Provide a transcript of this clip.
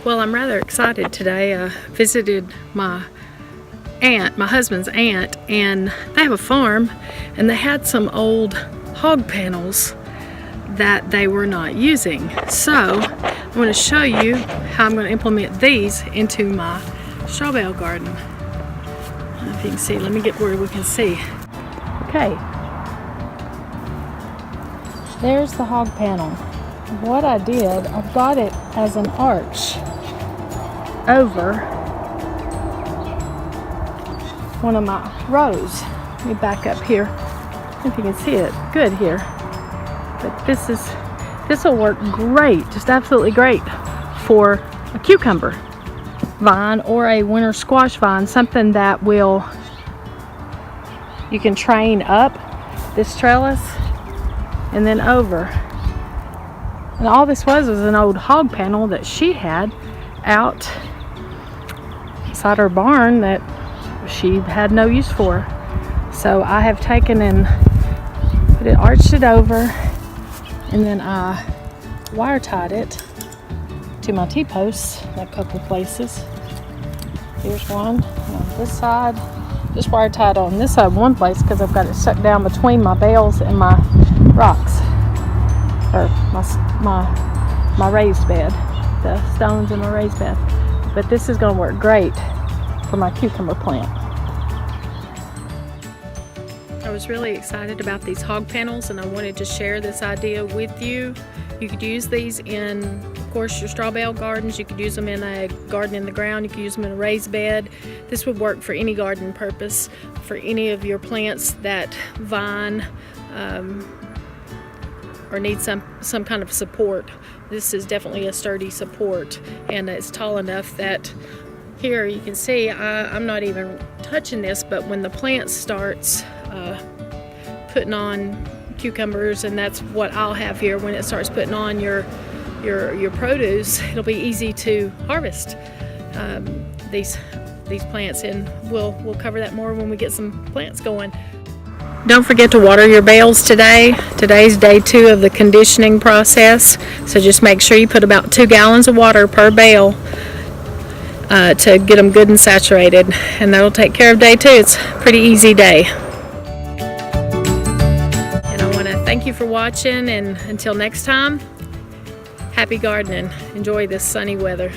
Well, I'm rather excited today. I visited my husband's aunt, and they have a farm, and they had some old hog panels that they were not using. So I'm going to show you how I'm going to implement these into my straw bale garden. I don't know if you can see. Let me get where we can see. Okay, there's the hog panel. What I did, I've got it as an arch over one of my rows. Let me back up here, if you can see it good here. But this will work great, just absolutely great for a cucumber vine or a winter squash vine, something that you can train up this trellis and then over. And all this was an old hog panel that she had out inside her barn that she had no use for. So I have taken and arched it over, and then I wire tied it to my T-posts in a couple places. Here's one on this side. Just wire tied on this side one place because I've got it stuck down between my bales and my rocks, or my raised bed, the stones in my raised bed. But this is going to work great for my cucumber plant. I was really excited about these hog panels, and I wanted to share this idea with you. You could use these in, of course, your straw bale gardens. You could use them in a garden in the ground. You could use them in a raised bed. This would work for any garden purpose, for any of your plants that vine or need some kind of support. This is definitely a sturdy support, and it's tall enough that here you can see I'm not even touching this, but when the plant starts putting on cucumbers, and that's what I'll have here, when it starts putting on your produce, it'll be easy to harvest these plants, and we'll cover that more when we get some plants going. Don't forget to water your bales today. Today's day 2 of the conditioning process, so just make sure you put about 2 gallons of water per bale to get them good and saturated, and that'll take care of day 2. It's a pretty easy day. And I want to thank you for watching, and until next time, happy gardening. Enjoy this sunny weather.